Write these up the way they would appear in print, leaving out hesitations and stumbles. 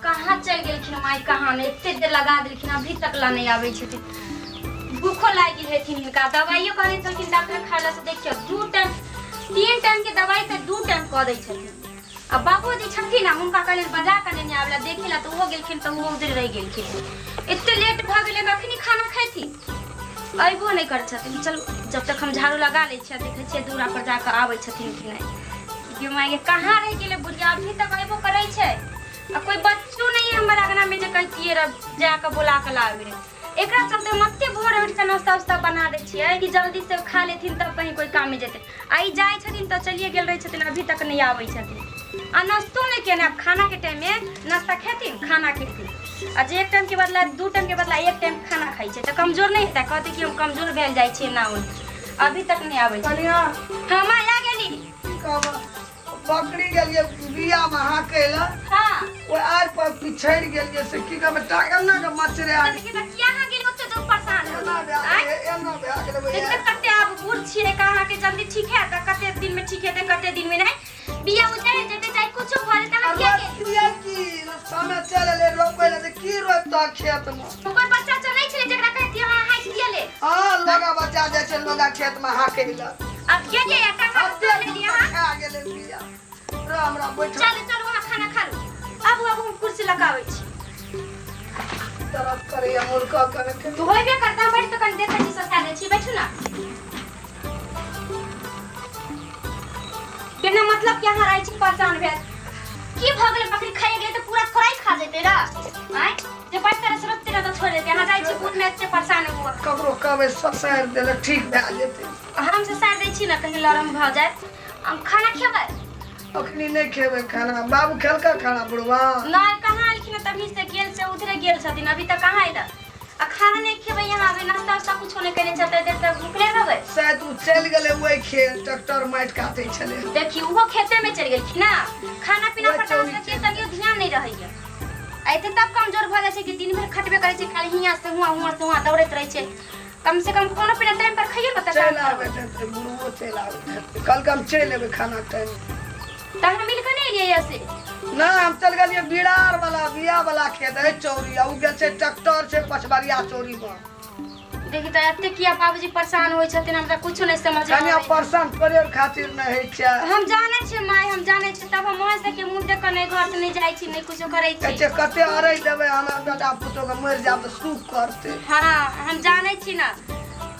कहाँ चल गेलखिन माई कहाँ ने एते देर लगा देलखिन अभी तक ला नहीं आवे छथिन भूखो लागी हेथिन इनका दवाइयो कहै छलखिन डॉक्टर खाला से देखियो 2 टाइम 3 टाइम के दवाई से 2 टाइम कह दै छथिन अब बाबूजी छथिन हुनका कहले बजा के नहीं आवेला देखिला तो वो गेलखिन तो वो उधर रह गेलखिन एते लेट भ गेले अखनी खाना खाइथि अइबो नहीं कर छथिन चल जब तक हम झाड़ू लगा लै छियै देखै छियै दूरा पर जाके आबै छथिन कि नहीं कि माय कहाँ रह गेले बुढ़िया अभी तक अइबो करै छै आ कोई बच्चो नहीं है हमारा अंगना में जे कहतिए रे जाके बुला के लावे रे एकरा चलते मत्ते भोर उठ के नाश्ता उस्ता बना दे छियै कि जल्दी से खा लेथिन तब कहीं कोई काम में जेते आई जाय छथिन तो चलिए गेल रहे छथिन अभी तक नहीं आबै छथिन आ नाश्तो नहीं केने अब खाना के टाइम में नाश्ता खेथिन खाना खेथिन आ जे एक टाइम के बदला 2 टाइम के बदला एक टाइम खाना खाइ छै त कमजोर नहीं हेतै कहते कि हम कमजोर भेल जाय छियै ना होय अभी तक नहीं आबै छै हम आ गेली बकरी गेलिए बिया में हाकेला हां ओ आर पर पिछड़ गेलिए से की कहबे टागना के मचरे आ देखि त किया हां गेल ओते तो परेशान हो एना बे आ गेल इतने कते आप बूढ़ छिए कहाँ के जल्दी ठीक है त कते दिन में ठीक है त कते दिन में नहीं बिया उजड़ जते चाहे कुछ भरे त हम क्या के क्रिया की समय चले ले रोपले त की रोपता खेत में कोई बच्चा तो नहीं छले जकरा कहती हां हाइट दियले हां लगा बच्चा जाय छै लोगा खेत में हाकेला अब ये कहाँ से ले लिया आ गेले बिया रो हमरा बैठ चल चल वहां खाना खा लो अब हम कुर्सी लगावे छी तरफ करे मुर्गा करे के तू होइबे करता बैठ तो कन देखै छी ससा दे छी बैठू ना बिना मतलब के यहाँ रहै छी परेशान भेल की भ गेलै बकरी खाइ गेलै त पूरा थोड़ाई खा जेतै रा हैं जे बैठ कर सुरत तेरा तो छोड़ देते यहाँ जाय छी बुढ़ में से परेशान हुआ ककरो कहबे ससार देले ठीक भए जेतै हम से सार दै छी ना कहीं लरम भ जाय हम खाना खेबै अखनी नहीं खेबे खाना बाबू खेलका खाना बुढ़वा नहीं कहाँ आलखिन तभी से गेल से उधरे गेल छथिन अभी तक कहाँ आइला आ खाना नहीं खेबै यहाँ अभी नाश्ता उस्ता कुछो नहीं केने छते देर तक भूखले रहबै शायद उ चल गेले ओइ खेत ट्रैक्टर माइट काटे छले देखी वो खेते में चल गेलखिन ना खाना पीना पर के तनियो ध्यान नहीं रहैया आइते तब कमजोर भ जाय छै कि दिन भर खटबे करै छै खाली हियां से हुआं दौड़ैत रहै छै कम से कम कोनो पीना टाइम पर खाइए बता चल आवे त बुढ़वा चल आवे कल कम चल लेबे खाना टाइम तहन मिल के नहीं लिए ऐसे ना हम चल गेलिए बिरार वाला बिया वाला खेत है चौरी उ गेल छै ट्रैक्टर छै पछबरिया चौरी में देखि त एते किया बाबूजी परेशान होय छथिन हमरा कुछ नहीं समझ आबै कन्या परेशान करे खातिर नहीं है छै हम जाने छै माय हम जाने छै तब हम वहां से के मुंह देख के नहीं घर से नहीं जाय छी नहीं कुछो करै छी कते कते अरै देबे हमरा बेटा पुतो के मर जाब त सुख करते हां हम जाने छी ना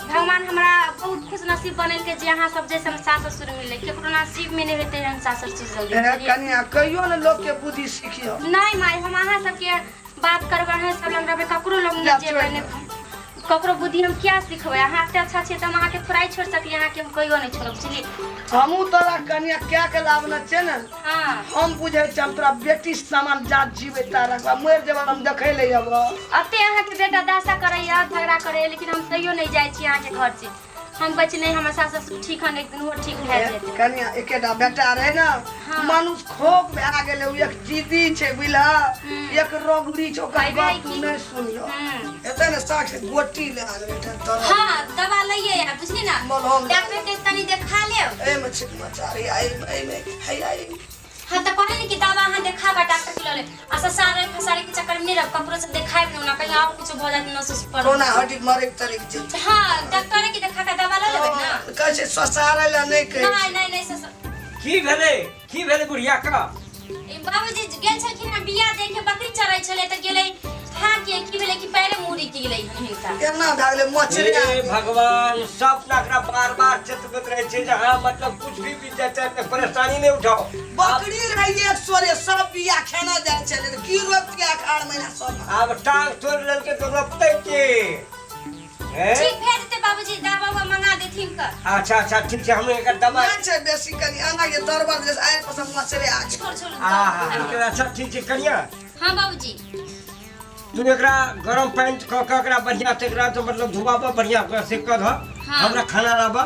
भगवान हमरा बहुत खुश नसीब बनल के जे यहाँ सब जैसे हम सास ससुर मिले केकरो नसीब में नहीं होते हम सास ससुर जल्दी कन्या कहियो न लोग के बुद्धि सीखियो नहीं माय हम अहाँ सब के बात करबे है सब लंग रहबे ककरो लोग नहीं जेबे ने ककरो बुद्धि हम क्या सिखबै अहाँ एते अच्छा छै त हम अहाँ के थोड़ा ही छोड़ सकली अहाँ के हम कहियो नहीं छोड़ब बुझली हमू तोरा कन्या क्या के लावना छै न हां हम बुझे छ हम तोरा बेटी समान जात जीवे तारा मर जेब हम देखै ले अब अते अहाँ के बेटा दासा करैया झगड़ा करे लेकिन हम सहियो नहीं जाय छी अहाँ के घर से हम बच नहीं हमर सास ससुर ठीक हन एक दिन वो ठीक भए जेतै कन्या एकेटा बेटा रहे ना मानुष खोक भए गेलै एक जिद्दी छै बुझला एक रोगड़ी छै ओकर बात तू नहीं सुनियो एते ने साख गोटी ले आ बेटा तोरा हां दवा लइए यार बुझली ना डॉक्टर के तनी देखा ले ए मछली मचारी आई में हाय हां त कहले नि कि दवा हां देखाबा डॉक्टर के लले असा सारे फसारे के चक्कर में नहीं रह ककरो से देखाइब न कहीं और कुछ भ जात न से पर कोना हड्डी मरे के तरीक जे हां डॉक्टर के देखा के दवा ले लेबे ना कहै छै ससारे ला नहीं कहे नहीं की भेले बुढ़िया का ए बाबूजी गेल छलखिन ना बिया देखे बकरी चराई छले त गेलै हां की भेले कि पहले मुड़ी के गेलै हिनका केना भागले मछली हे भगवान सब नखरा बार-बार चतकत रहे छै जहां मतलब कुछ भी बीत जाता है परेशानी नहीं उठाओ बकरी रही एक सोरे सब बिया खाना जाय छले की रोप के अखाड़ महीना सब अब टांग तोड़ लेल के तो रोपते के ठीक भेज देते बाबूजी दवा वो मंगा देथिन का अच्छा ठीक है हम एक दवा छै बेसी कनी आना के दरबार जैसे आए पसंद मछली आ छोड़ हां अच्छा ठीक है कन्या हां बाबूजी तू एकरा गरम पानी क एकरा बढ़िया से एकरा तो मतलब धुआबा बढ़िया से कर हमरा खाना लाबा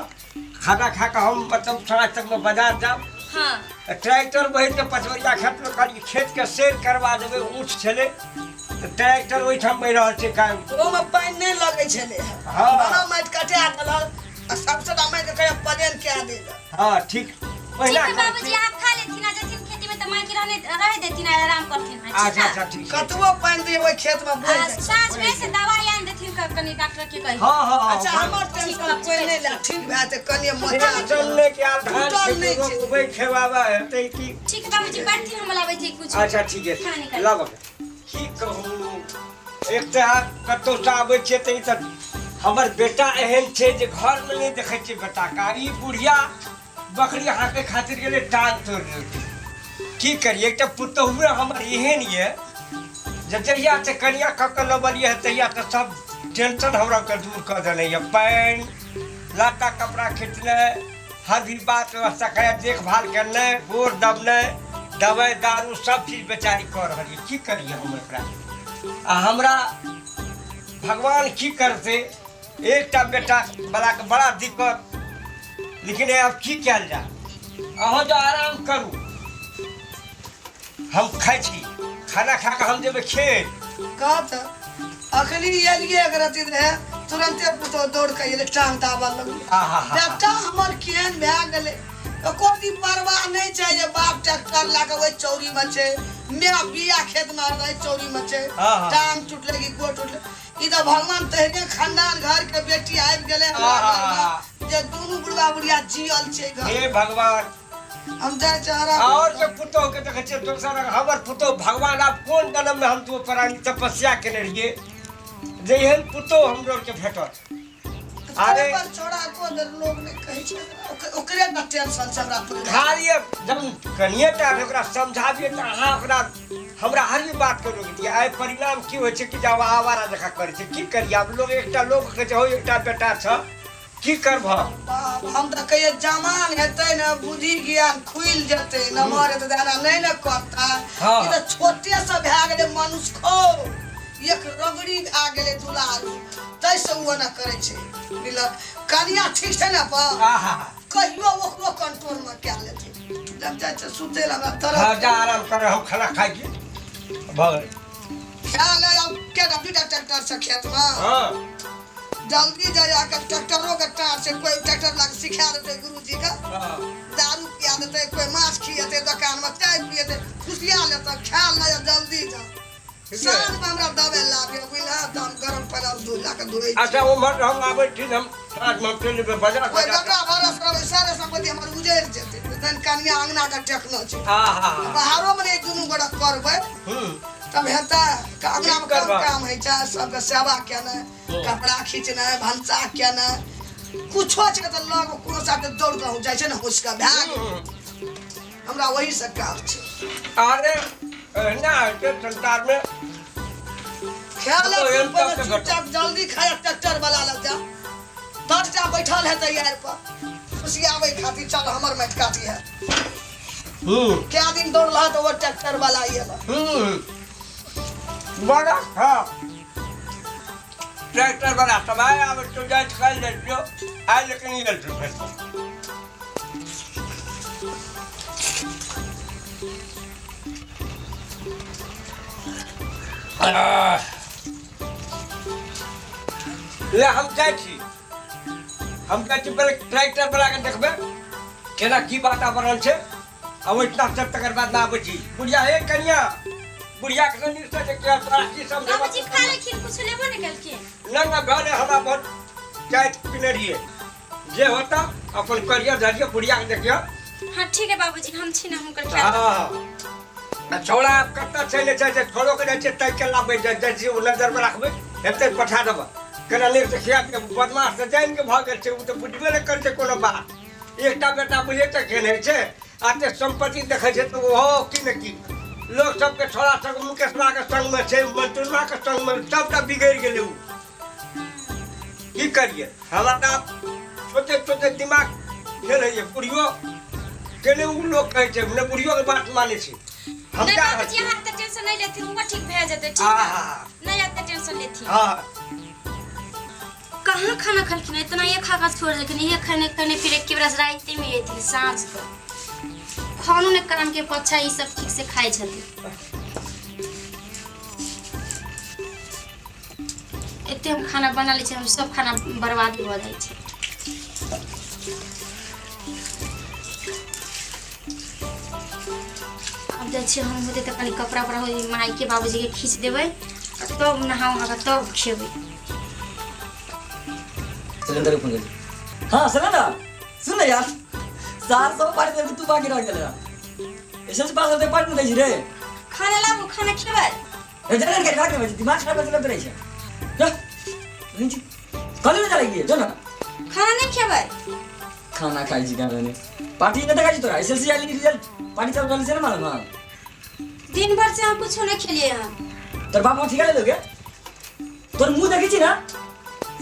खाना खा के हम मतलब थोड़ा तक में बाजार जाब हां ट्रैक्टर बहिन के पचवरिया खेत में खाली खेत के सेर करवा देबे ऊंच छले तो ट्रैक्टर ओइ ठाम में रहल छै काम ओ में पानी नहीं लगे छले हां बना माइट कटे आतल आ सबसे दामे के करे प्लेन के आ देल हां ठीक पहिला बाबूजी आप खा लेथिन आ जथिन खेती में त माई के रहे देथिन आराम करथिन। अच्छा अच्छा ठीक है। कतबो पानी दिए ओइ खेत में बोल जाए। साँझ में से दवाई आन देथिन कनी डॉक्टर के कहि। हां अच्छा हमर टेंशन कोई नहीं ले ठीक भए त कनिए मजा चलने के आप धान के खेवावा हेतै कि ठीक है बाबूजी बैठथिन हम लाबै छै कुछ। अच्छा ठीक है लाबो की कहूं एक त कतौ से आबै छै त हमर बेटा एहन छै जे घर में नहीं देखै छै बेटा का ई बुढ़िया बकरी हाके खातिर गेले टांग तोड़ देलकै की करिए एक त पुतहुए हमर एहन ये जहिया से कनिया कक लबलिए तहिया त सब टेंशन हमरा के दूर कर देने ये पैन लाटा कपड़ा खींचने हर भी बात व्यवस्था करे देखभाल करने गोर दबने दवाई दारू सब चीज बेचारी कर रही की करिए हम एकरा आ हमरा भगवान की करते एकटा बेटा बड़ा के बड़ा दिक्कत लेकिन अब की कल जा अहाँ जो आराम करू हम खाई छी खाना खा के हम जेबे खेत कहत अखनी एलिए अगर अति रहे तुरंते पुतो दौड़ के एले टांग दाबा लगू बेटा हमर केहन भए गेले कोई परवाह नहीं चाहिए बाप ट्रैक्टर लाके ओइ चौरी में छे मेरा बिया खेत में रहे चौरी में छे टांग टूटले की गोड़ टूटले ई तो भगवान तहने खानदान घर के बेटी आबि गेले जे दोनों बुढ़वा बुढ़िया जियल छे घर हे भगवान हम जाय चारा और जो पुतो के देखे छे दोसर हमर पुतो भगवान आप कोन जन्म में हम तो प्राणी तपस्या केने रहिए जे एहन पुतो हमरो के भेटत अरे पर छोड़ा को लोग ने कहि छै ओकरे न टेंशन से हमरा पूरा खालिए जब कनिए टा ओकरा समझाबिए त अहाँ ओकरा हमरा हर भी बात करोगे दिया आइ परिणाम की होय छै कि जब आवारा जका करे छै की करिए अब लोग एकटा लोग के हो एकटा बेटा छ की करब हम त कहिए जमान हेतै न बुद्धि ज्ञान खुइल जेतै नमहर हेतै दाना नहीं न करता ई त छोटे से भए गेलै मनुष्य खो एक रगड़ी आ गेलै दुलारू तैसे वो न करे छै मिलक कनिया ठीक छै न पा कहियो ओकरो कंट्रोल में क्या लेते जब जाय छै सुते लगा तरह जा आराम कर हम खाना खाइ छी भगल ख्याल है अब के डब्ल्यू ट्रैक्टर से खेत में हां जल्दी जाया के ट्रैक्टरों के टार से कोई ट्रैक्टर लग सिखा देते गुरुजी का दारू पिया देते कोई माछ खिएते दुकान में चाय पिएते खुशिया लेते ख्याल ना जल्दी जा शाम में हमरा दबे लागे बुझला दाम गरम पानी दूध ला के दुई अच्छा वो मत हम आबै ठीक हम आज हम चले बाजार कोई बेटा भरोस करे सारे संपत्ति हमर उजैर जेते तन कन्या अंगना का टेकनो छै बाहरो में नहीं दुनु गोड़ा करबै तब हेता अंगना में काम है छै सबके सेवा केना कपड़ा खींचना भंसा केना कुछो छै त लोग कोनो साथ दौड़ के हो जाय छै न उसका भाग हमरा वही से काम छै अरे ना के संसार में ख्याल है चुपचाप जल्दी खाया ट्रैक्टर वाला लग जा 10 टा बैठल है तैयार पर खुशी आवे खातिर चल हमर मैट काटी है क्या दिन दौड़ला तो वो ट्रैक्टर वाला ही है बड़ा हां ट्रैक्टर वाला समय अब तो जाय खल ले जो आ लेकिन ये तो ले हम जाय छी पहले ट्रैक्टर वाला के देखबे केना की वातावरण छै अब इतना सब तकर बाद ना आबै छी बुढ़िया हे कन्या बुढ़िया के निश्चय से क्या राखी सब बाबूजी खा लेखिन कुछ लेबो न कल के ना घर हमरा बहुत चाय पीने रहिए जे होता अपन करियर धरिए बुढ़िया के देखियो हां ठीक है बाबूजी हम छी ना हम कर ख्याल हां छोड़ा आप कत्ता चले जाय छोड़ो के जाय तय के लाबे जाय नजर में रखबे एते पठा देबा केना ले से खिया के बदमाश से जान के भाग छै उ त बुझबे न कर छै कोनो बात एकटा बेटा बुझे त केने छै आते संपत्ति देखै छै तो हो कि न की लोग सबके छोड़ा सब मुकेशवा के संग में छै मंटुवा के संग में सबटा बिगड़ गेलै उ की करिए हमरा छोटे छोटे दिमाग खेलैए बुढ़ियो केने उ लोग कहै छै ने बुढ़ियो के बात माने छै हम नहीं क्या बाबूजी हां त टेंशन नहीं लेथि वो ठीक भए जेतै ठीक है नहीं आते टेंशन लेथि हां कहाँ खाना खलखिन इतना ये खा खा छोड़ देखिन ये खाने फिर एक के बरस रात में ये थी सांझ को खानो ने काम के पछा ई सब ठीक से खाए छथि एते हम खाना बना ले हम सब खाना बर्बाद हो जाय छै अब जाए छी हम होते तो कनी कपड़ा उपड़ा हो माई के बाबूजी के खींच देबै तब नहा वहा तब खेबै। सिलेंडर फोन कर। हाँ सुन ना, सुन यार 400 पार्टी दे तू बाकी रह गेल ऐसे से 500 दे पार्टी दे छी रे। खाना लाबू, खाना खेबै। ए जल्दी के खा के दिमाग खराब कर रही है। जा नीचे कल में चलेगी जो ना खाना नहीं खेबै। खाना खाई जी गाने ने पार्टी ने देखा जी तोरा एसएलसी वाली रिजल्ट पार्टी चल गल से ना मालूम। हां दिन भर से हम कुछ नहीं खेलिए हम। तोर बाप मां ठीक है लोगे तोर मुंह देखी छी ना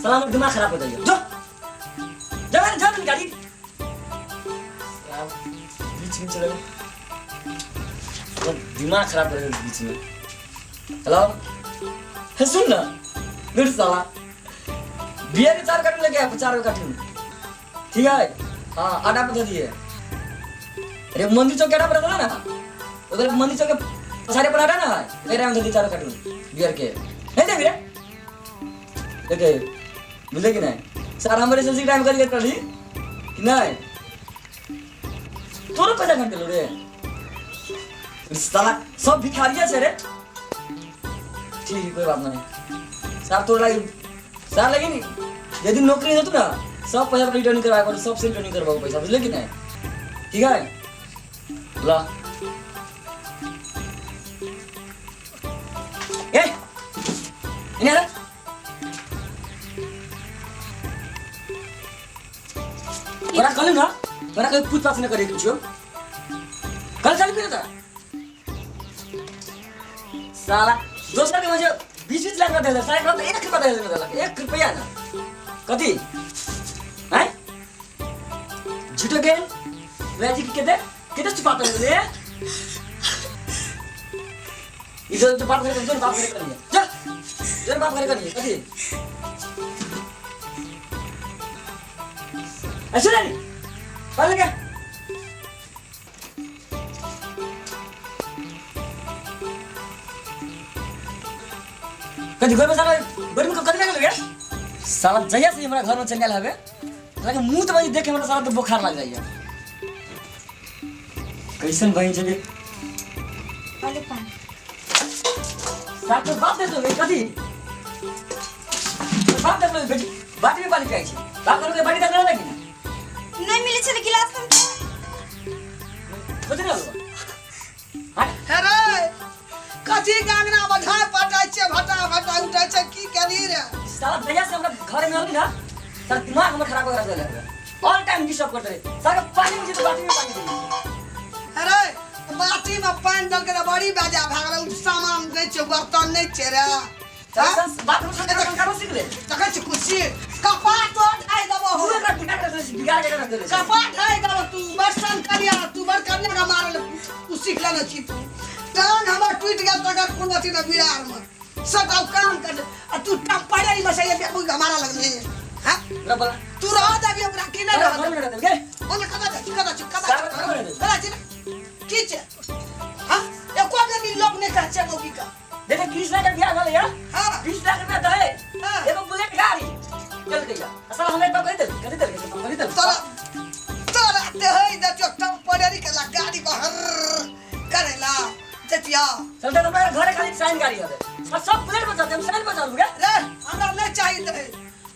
साला में दिमाग खराब हो जाएगा। जो जा जा गाड़ी बीच में चले तो दिमाग खराब कर देगा बीच में। हेलो है सुन ना दूर साला बियर के 4 कार्टून लेके आ 4 कार्टून ठीक है। हाँ आटा बता दिए। अरे मंदिर चौक आटा बता ना उधर मंदिर चौक के सारे पर आटा ना है ले रहा हूँ 4 कार्टून बियर के है दे रे देखे बुझे कि नहीं सर हमारे से टाइम करिए तड़ी कि नहीं तोरो पैसा घंटे लो रे साला सब भिखारिया छे रे। ठीक है कोई बात नहीं सर तो लगी सर लगी नहीं यदि नौकरी देतु ना सब पैसा रिटर्न करवा कर सब से रिटर्न करवाओ पैसा बुझले कि नहीं ठीक है ला ए इने ला बड़ा कल ना बड़ा कोई पूछताछ न करे कुछ कल चल फिर साला दोसर के मुझे 20 लाख दे दे सारे को 1 रुपया दे दे 1 रुपया ना कथी हैं झूठो के वेजी की कितने छुपाते हो रे इधर तो बात करे तो बात करे करिए जा जरा बात करे करिए कथी ऐसे नहीं पढ़ लगे कथी कोई साला बड़ी में कथी लगे साला जया से हमरा घर में चल गेल हवे लेकिन मुंह तो भाई देखे हमरा साला तो बुखार लग जाइए कैसन भाई चले पानी पानी साथ तो बात दे तो कथी बात दे बेटी बाटी में पानी पियाई छी बात करो के बाटी तक लगी नहीं मिले छे गिलास हम कथी ना हे रे कथी गांगना बधाय पटाई छे भटा भटा उठै छे की करी रे साला जया से हमरा घर में आली ना सर दिमाग हमर खराब कर देले ऑल टाइम डिस्टर्ब करते रहे सारा पानी में तो बाटी में पानी दे अरे बाटी में पानी डाल के बड़ी बाजा भागल सामान नहीं छे बर्तन नहीं छे रे बात में सुन के करो सीख ले देखै छी कुर्सी कपाट तो ढाई दबो हो पूरा बिगाड़ के बिगाड़ के रख दे कपाट ढाई दबो तू बर्तन करिया तू बर्तन का मारल तू सीख लेना छी तू टांग हमर टूट गेल तकर कोन अथी न बिरार में सब काम कर आ तू टांग पड़े ही बस ये कोई हमारा लगले हां रबला तू रह दबी ओकरा की नहीं रह दे के ओने कदा छी की छे हां एको आदमी लोग नहीं कह छे मोगी का देखो 20 लाख रुपया वाले यार हां 20 लाख रुपया दे एगो बुलेट गाड़ी चल गया असल हमें तो कह दे तोरा ते है द चोटा पड़ेरी के ला गाड़ी बाहर करेला जतिया चलते तो मेरे घर खाली साइन गाड़ी है सब बुलेट बजा दे हम साइन बजा लूंगा रे हमरा नहीं चाहिए रे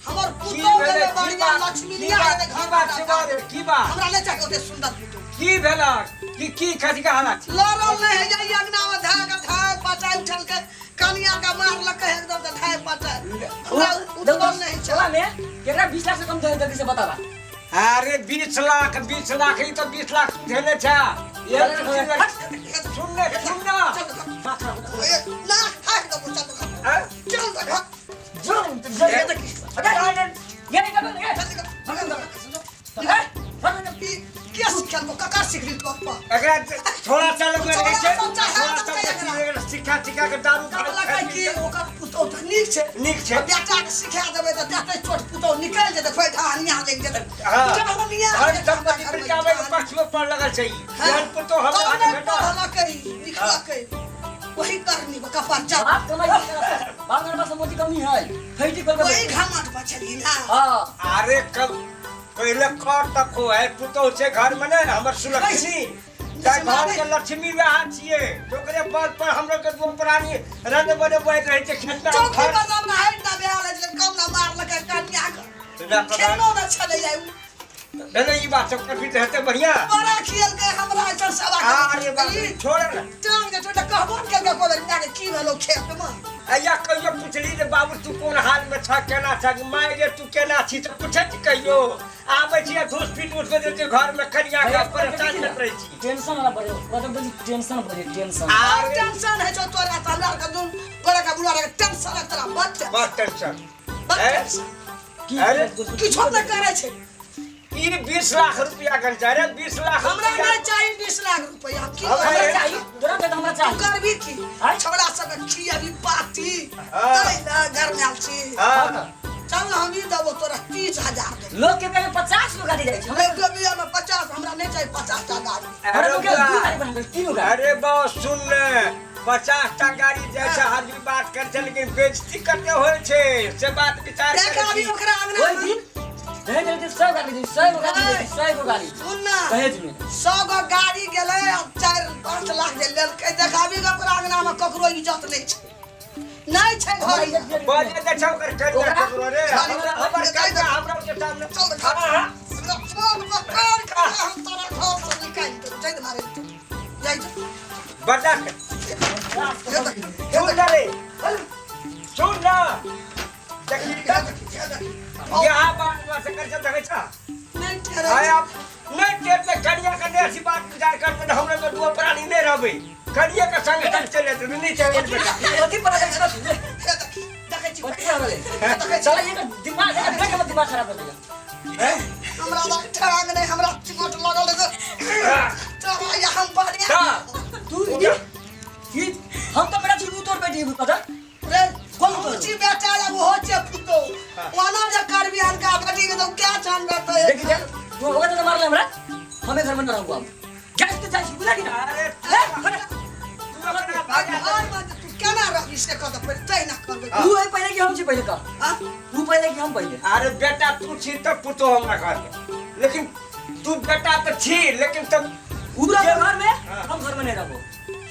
हमर पुतो के बढ़िया लक्ष्मी लिया है घर बात की बात हमरा नहीं चाहिए ओते सुंदर पुतो की भेला की कथी का हालत लड़ल नहीं है जाई अंगना में धाय पटा उठल के कनिया का मार लके एकदम से धाय पटा उठल नहीं चला में केकरा 20 लाख से कम दे जल्दी से बता बा अरे 20 लाख ही तो 20 लाख तू देले छा ये सुनने सुनना ना हाक दो चल दो जो ये नहीं कर क्या सिखल को काका सिखली पापा अगर थोड़ा चल में रहे छे थोड़ा सिखा के दारू लगा कि ओकर पुतो नीक छे बेटा के सिखा देबे त देते छोट पुतो निकल जेते कोई धान यहां लेके जेते हां हर संपत्ति परीक्षा में पक्ष में पढ़ लगल छै यार पुतो हम आने बेटा हला कई निकला कई वही करनी बका पर जा आप कमाई बात करने पास मोती कमी है फैटी कर वही घामट बचली ना हां अरे कब पहले कर तक हो है पुतो से घर में ना हमर सुलक्षणी ताई घर के लक्ष्मी वहाँ छिए तोकरे पद पर हम लोग के दो प्राणी रन बने बैठ रहे थे खेत में चौकी पर हमरा हाइट ना बेहाल है कम ना मार लगे कन्या का खेलो ना चले जाऊ नहीं ये बात सब कभी रहते बढ़िया बड़ा खेल के हमरा ऐसा सवा अरे बाप छोड़ ना टांग दे तो कहबो के को ना के की भेलो खेत में अया कहियो पूछली रे बाबू तू कौन हाल में छ केना छ माय गे तू केना छी तो पूछत कहियो आबै छी धूस पीट उठ के दे घर में करिया का परेशान करत रही छी टेंशन वाला बड़े मतलब टेंशन बड़े टेंशन आ टेंशन है जो तोरा तलार का दून बड़ा का बुला टेंशन है तेरा बस टेंशन की अरे की छोड़ ना करे छे ई 20 लाख रुपया कर जा रे 20 लाख हमरा नहीं चाहिए 20 लाख रुपया की हमरा चाहिए तोरा के हमरा चाहिए कर भी की छोड़ा सब खिया भी पार्टी तै ना घर में आछी हां चल हम ही दबो तोरा 30000 लोग के पे 50 लोग गाड़ी जाय छै हम के बिया में 50 हमरा नहीं चाहिए 50 टा गाड़ी अरे लोग के 2 गाड़ी बन गई 3 गाड़ी अरे बस सुन ले 50 टा गाड़ी जैसा आदमी बात कर छै लेकिन बेइज्जती करते होय छै से बात विचार देख अभी ओकरा अंगना ओइ दिन दहेज दे 100 गाड़ी दे 100 गाड़ी 100 गाड़ी सुन ना दहेज में 100 गो गाड़ी गेले 4-5 लाख दे लेलकै देखाबी के ओकरा अंगना में ककरो इज्जत नहीं छै घर बोले दे छौ कर ककरो रे हमर काका हमरा के सामने चल हां फोन कर का हम तोरा घर से निकाल दे जाय मारे जाय बर्दाश्त सुन रे सुन ना यहाँ बात से कर सकते हैं क्या? आप नहीं देते कड़िया का ऐसी बात विचार करते हम लोग दो प्राणी नहीं रहे कड़िया का संग संग चले तो नहीं चाहिए बेटा ओती पर चला ये दिमाग है दिमाग खराब हो गया हैं हमरा ना ठग नहीं हमरा चिमट लगल है तो या हम बढ़िया तू ये हम तो मेरा चुलू तोड़ बैठी है पता रे कौन कुची बेटा है वो होचे फुटो वाला जे कर बियान का बेटी के तो क्या जान रहता है देखिए तू होगा तो मार ले हमरा हमें घर में ना रहूंगा गैस तो चाहिए बुला के अरे तू अपना भाग और मत तू क्या ना रख इसके कद पर तय ना करबे तू है पहले कि हम से पहले का हां तू पहले कि हम पहले अरे बेटा तू छी तो पुतो हमरा घर में लेकिन तू बेटा तो छी लेकिन तब उबरा के घर में हम घर में नहीं रहबो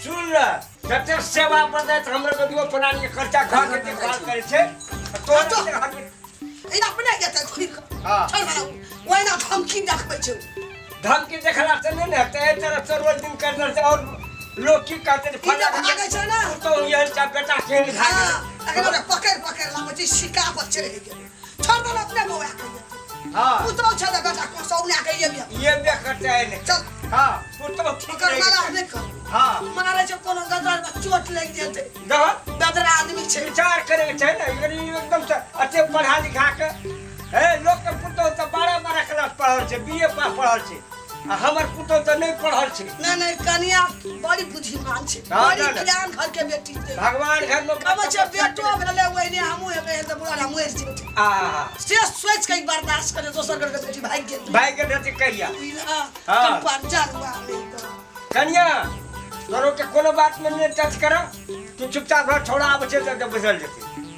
सुन ल जते सेवा प्रदाय हमरा को दियो प्राणी के खर्चा घर के देखभाल करे छे तो ए अपने जते खुद हां छोड़ ना ओइ ना धमकी रखबै छै धमकी देखला से नहीं ना ते तेरा सर्व दिन करना से और लोग की कहते हैं फला भागे छै ना तो ये चा बेटा खेल भागे अगर पकड़ लाबो छी शिका पर चढ़ गेल छोड़ दो अपने मोया के हां पुतो छ बेटा को सौना के ये भी करता है नहीं चल हां पुतो ठीक ओकर माला है नहीं कर हां मारे छ कोनो गदर में चोट लग जेते दह गदरा आदमी छै विचार करे छै ना ये एकदम से अच्छे पढ़ा लिखा के ए लोग के पुतो तो 12 क्लास पढ़ल छै बीए पास पढ़ल छै आ हमर पुतो तो नहीं पढ़ल छै नहीं कन्या बड़ी बुद्धिमान छै बड़ी ज्ञान घर के बेटी छै भगवान घर में अब छै बेटो भेले ओइने हमहु हेबे त बुढ़ा हमहु हेर जेबै आ से सोच के बर्दाश्त करे दोसर घर के बेटी भाग गेल भाई के रहते कहिया हां पर जानवा कन्या तोरो के कोनो बात में नहीं टच करा तू चुपचाप रह छोड़ा आब छै त बदल जेते